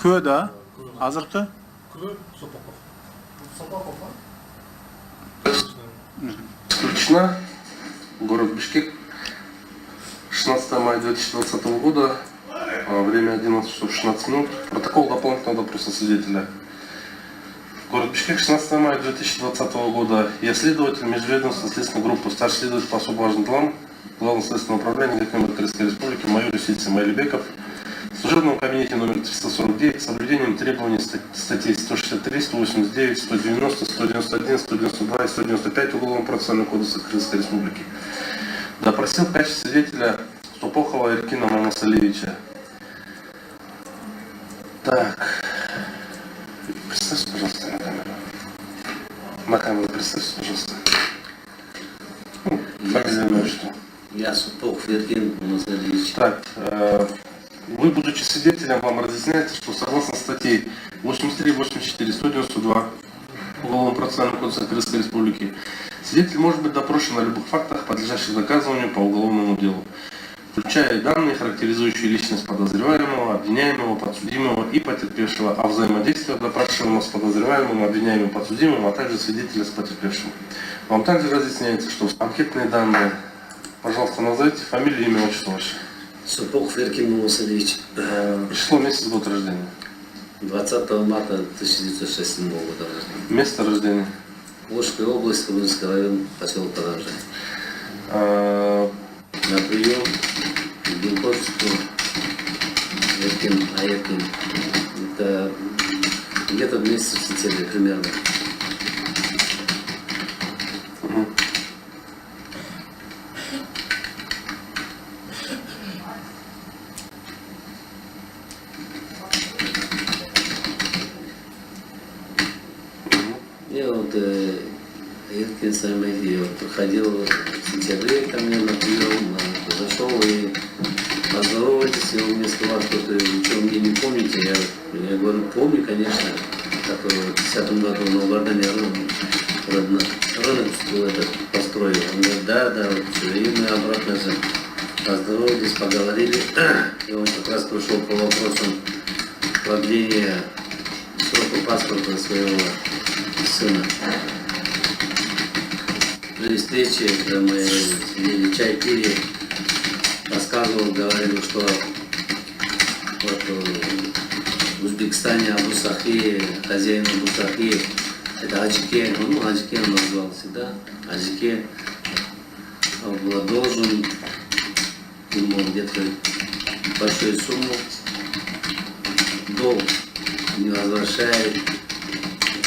Kö да? Азыркы? Точно. Город Бишкек. 16 мая 2020 года. Время 11 часов 16 минут. Протокол дополнительного допроса свидетеля. Город Бишкек, 16 мая 2020 года. Я следователь межведомственной следственной группы, старший следователь по особо важным делам Главного следственного управления ГКМ Крымской Республики майор юстиции Майлибеков. В служебном кабинете номер 349 с соблюдением требований статей 163, 189, 190, 191, 192 и 195 Уголовного процессуального кодекса Крымской Республики. Допросил в качестве свидетеля Ступохова Эркина Мамасалевича. Так. Представьте, пожалуйста, на камеру. На камеру представьте, пожалуйста. Фамилия, что? Я Ступохов Эркин Мамасалевич. Так. Вы, будучи свидетелем, вам разъясняется, что согласно статей 83, 84, 192 Уголовного процессуального кодекса Крымской Республики, свидетель может быть допрошен о любых фактах, подлежащих доказыванию по уголовному делу, включая данные, характеризующие личность подозреваемого, обвиняемого, подсудимого и потерпевшего, о взаимодействии допрашиваемого с подозреваемым, обвиняемым, подсудимым, а также свидетеля с потерпевшим. Вам также разъясняется, что анкетные данные, пожалуйста, назовите фамилию, имя, отчество ваше. Ступохов Эркин Мамасалевич. Число, месяц, год рождения. 20 марта 1967 года рождения. Место рождения. Волжская область, Кабульский район, поселок Таранжа. На прием к гинекологу Эркин, Эркин. Это где-то в месяц в сентябре примерно. Я вот Эркин сами проходил в сентябре ко мне на прием, зашел и поздоровались, и он мне сказал, что ты ничего мне не помните. Я говорю, помню, конечно, который в 10 году на Вардане рынок был этот построил. Он говорит, да, вот все, и мы обратно же поздоровались, поговорили, и он как раз пришел по вопросам продления срока паспорта своего сына. При встрече, когда мы сидели, чай пили, рассказывал, говорил, что вот в Узбекистане Абусахи, хозяин Абусахи, это Аджике, Аджике он назвал всегда, Аджике должен ему где-то большую сумму, долг не возвращает.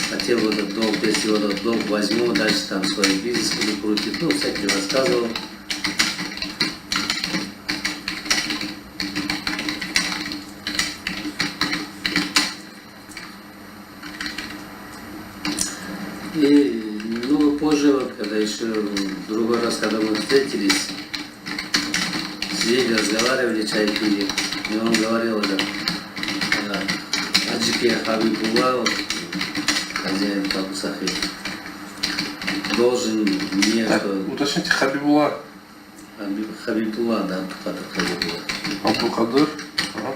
Хотел вот этот долг, если вот этот долг возьму, дальше там свой бизнес буду крутить, ну, всякие рассказывал. И, ну, позже, вот, когда еще в другой раз, когда мы встретились, сидели, разговаривали, чай пили, и он говорил, Аджике Хабибулла, хозяин Абусахи, должен мне... Так, уточните, Хабибулла. Хабибулла, да, Абдулкадыр Хабибулла. Абдулкадыр. Ага.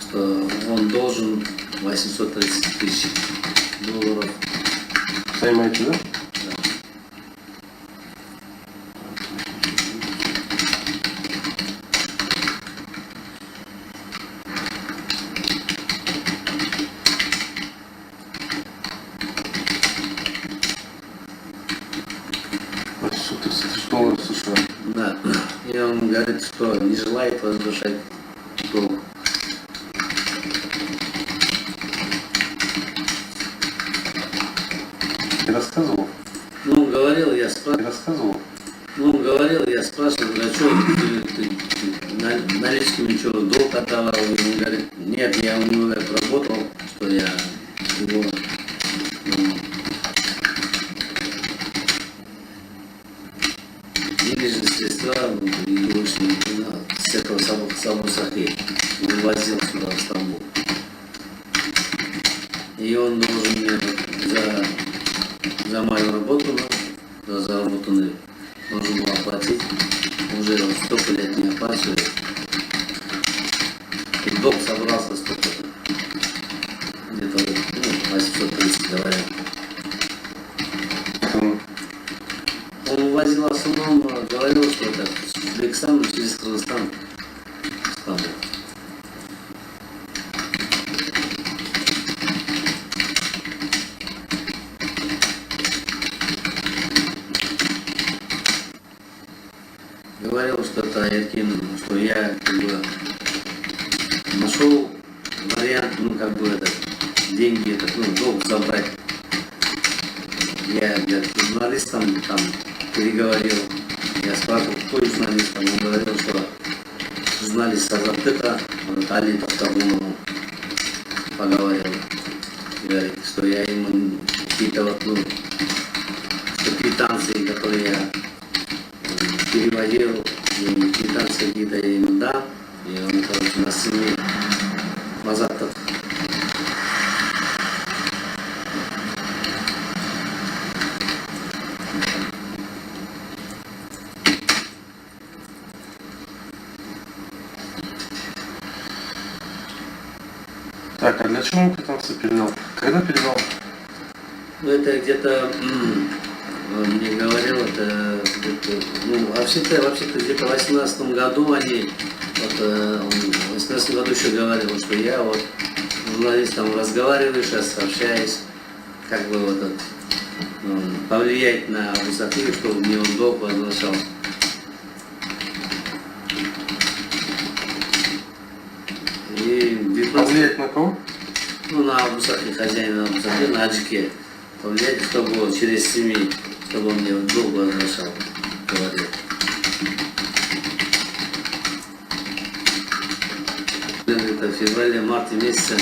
Что он должен 830 тысяч долларов. Понимаете, да? $830 США. Да. И он говорит, что не желает возвращать долг. Ты рассказывал? Ну, он говорил, я Ты спрашивал. рассказывал? Ну, он говорил, я спрашивал, а что ты наличными что, долг отдавал? И он говорит, нет, я у него работал, что я его... денежные средства и очень с этого самого Сахи вывозил сюда, в Стамбул. И он должен мне за мою работу, за заработанный должен был оплатить. Уже столько лет не оплачивает. И долг собрался столько-то. Где-то 830, говорят. Он возил в основном, говорил, что это Узбекистан через Казахстан. Говорил, что это Еркин, что я как бы нашел вариант, деньги, долг забрать. Я журналистам там переговорил, я спрашивал, кто журналист, он говорил, что журналист Азаттыка, Али Тавтагунов поговорил, говорит, что я ему какие-то что квитанции, которые я переводил, и квитанции какие-то я ему дал, и он, на сыне Азаттык. Так, а для чего ты там все передал? Когда передал? Это где-то, он мне говорил, это где-то, вообще-то где-то в 18 году они, в 18 году еще говорил, что я с журналистом разговариваю, сейчас общаюсь, повлиять на Абусафиев, чтобы мне он долг возвращал. Повлиять на кого? На Абусафи, хозяина Абусафи, на Аджике. Повлиять, чтобы через семью, чтобы он мне долг возвращал, говорил. Это в феврале-марте месяце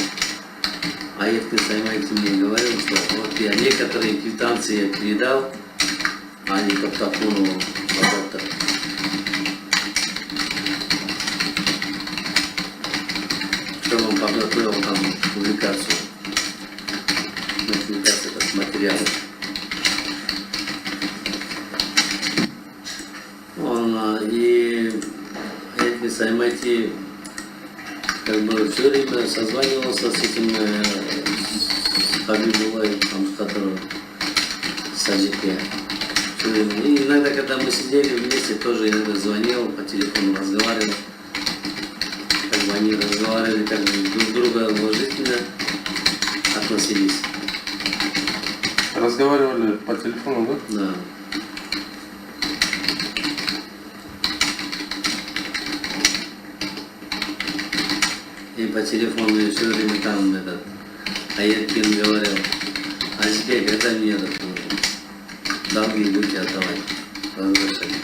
Еркин Саймайте мне говорил, что я некоторые квитанции передал Али Тавтагунову. Чтобы он подготовил там публикацию. Публикация как материал. И Еркин Саймайте все время созванивался с этим Хабибулой, с которым Саджике. И иногда, когда мы сидели вместе, тоже иногда звонил, по телефону разговаривал. Они разговаривали, друг друга уважительно относились. Разговаривали по телефону, да? Да. И по телефону все время там Еркин говорил, Азбек, это мне долги будете отдавать, возвращать.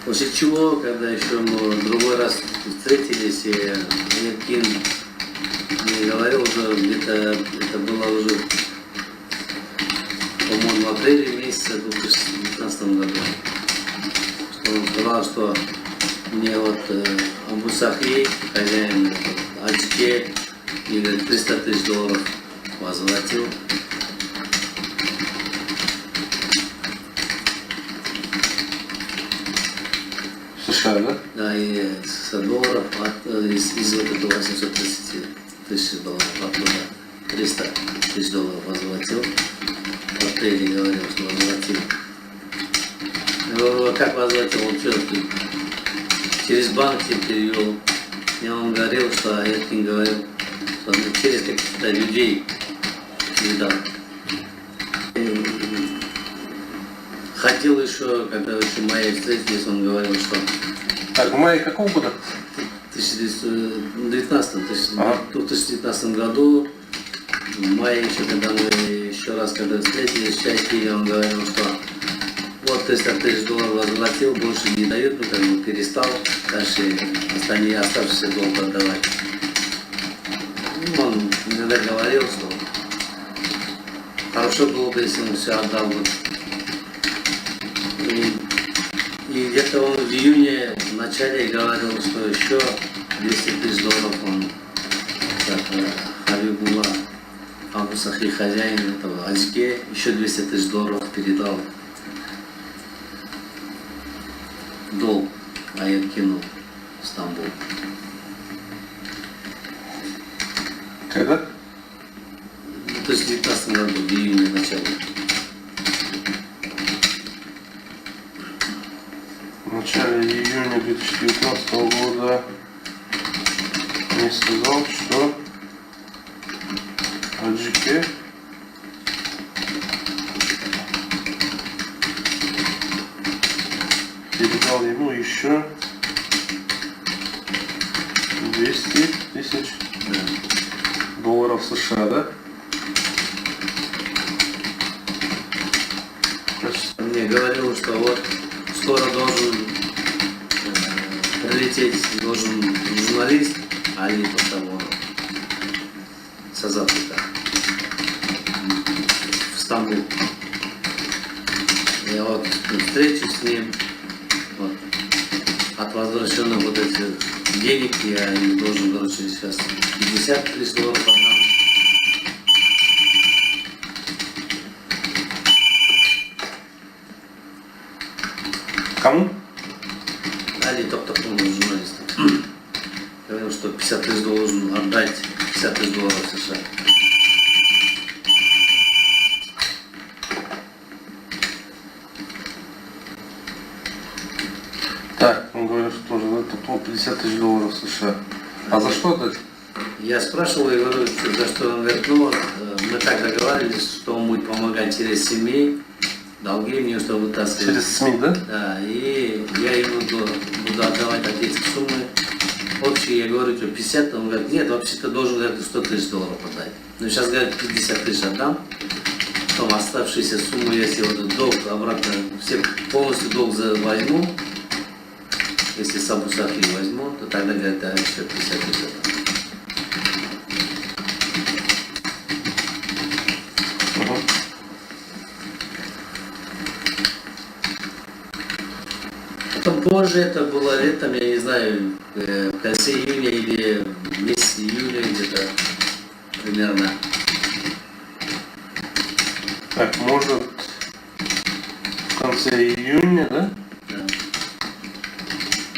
После чего, когда еще мы другой раз встретились, и Еркин мне говорил уже, где-то это было уже, по-моему, в апреле месяце 2019 году, что он сказал, что мне Абусафи, хозяин Аджике, мне говорит, $300 000 возвратил. США, да? Да, и $100 из этого 830 $000 оттуда 300 000 возвратил. В апреле говорил, что возвратил. Я говорю, а как возвратил? Он что, через банк перевел. Я вам говорил, что Еркин говорил, что он через каких-то людей передал. Хотел еще, когда еще в мае встретились, он говорил, что... Так, в мае какого года? В 2019 году, в мае еще, когда мы еще раз встретились в чайке, он говорил, что вот $300 000 возвратил, больше не дают, перестал, дальше оставшийся долг отдавать. Он иногда говорил, что хорошо было бы, если он все отдал бы. И где-то он в июне в начале говорил, что еще $200 000 он Хабибулла Абусахи, хозяин этого Аджике, еще 200 тысяч долларов передал долг Аяткину в Стамбул. Когда? То есть в 19 году, в июне начало. В начале июня 2019 года мне сказал, что Аджике передал ему еще 200 тысяч долларов США, да? Мне говорил, что вот скоро должен прилететь, должен журналист Али Пастамонов с Азатыка в Стамбул. Я вот встречусь с ним, вот, от возвращенных вот этих денег я им должен, короче, сейчас 50 тысяч долларов отдам. Кому? Али Топтакунов, журналист. Говорил, что 50 тысяч должен отдать, 50 тысяч долларов США. Так, он говорит, что тоже это по 50 тысяч долларов США. А за что это? Я спрашивал и говорю, что за что. Он говорит, ну вот, мы так договаривались, что он будет помогать через семей, долги мне, что вытаскивать. Через СМИ, да? Да, и я ему буду отдавать от этих суммы. Общие, я говорю, что 50, он говорит, нет, вообще-то должен, говорит, 100 тысяч долларов отдать. Но сейчас, говорит, 50 тысяч отдам, потом оставшиеся суммы, если вот долг обратно, все полностью долг возьму, если с Абусахи возьму, то тогда, говорит, да, еще 50 тысяч отдам. Потом позже, это было летом, я не знаю, в конце июня или в месяце июля где-то примерно. Так, может, в конце июня, да? Да.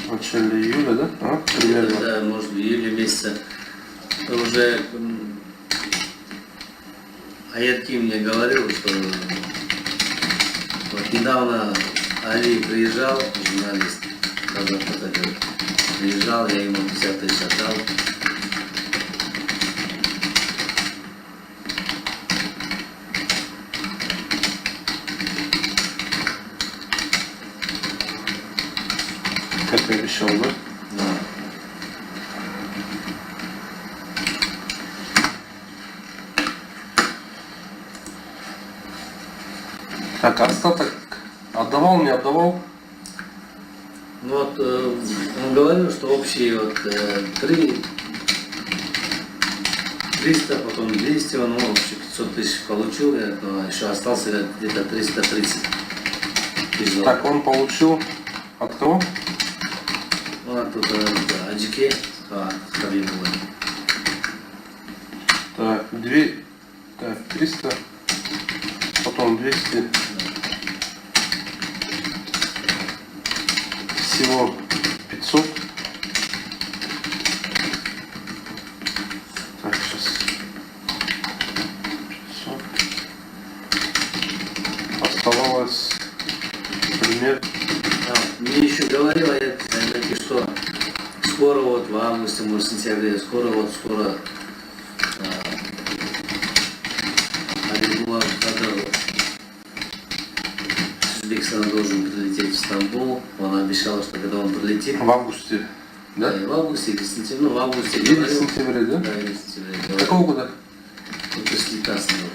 В начале июля, да? А, примерно. Да, может, в июле месяце. Уже Аятки мне говорил, что вот недавно Али приезжал, журналист, приезжал, я ему 50 тысяч отдал. Как я обещал, да? Да. Так, остаток отдавал, не отдавал? Ну вот он говорил, что общие вот 300, потом 200, он общий 500 тысяч получил, но еще остался где-то 330 тысяч долларов. Так, он получил от кого? Ну, а тут Аджике, Хабибулла. Так, 300, потом 200. Всего 500. Так, сейчас. 500. Оставалось пример. Мне еще говорила, что скоро вот в августе, может, в сентябре, скоро Хабибулла Узбекистан должен прилететь в Стамбул. Он обещал, что когда он прилетит, В августе, да? в августе или в сентябре, ну в августе Или в говорил. сентябре, да? Да, или в сентябре. говорил. Какого года? Вот после 19 года.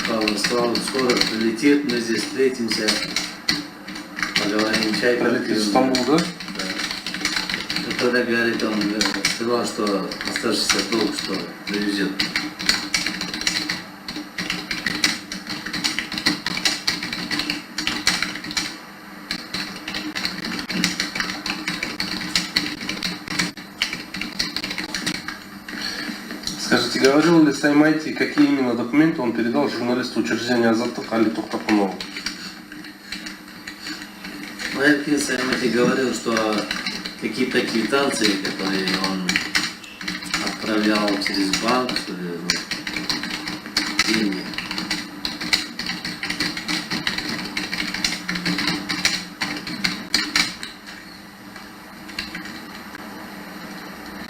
Павел сказал, скоро прилетит, мы здесь встретимся, поговорим, чай Прилетит в попьем. Стамбул, да? Да. Ну, тогда, говорит, он сказал, что оставшийся долг, что привезет. Скажите, говорил ли Саймайти, какие именно документы он передал журналисту учреждения Азаттык Али Тухтапунову? Эркин Саймати говорил, что какие-то квитанции, которые он отправлял через банк, что ли, деньги.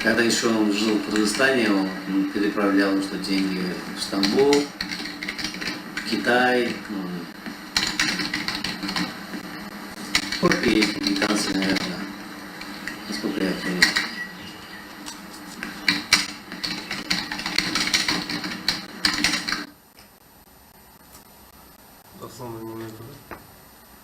Когда еще он жил в Кыргызстане, он переправлял что деньги в Стамбул, в Китай. Копии, квитанции, наверное, насколько я понял.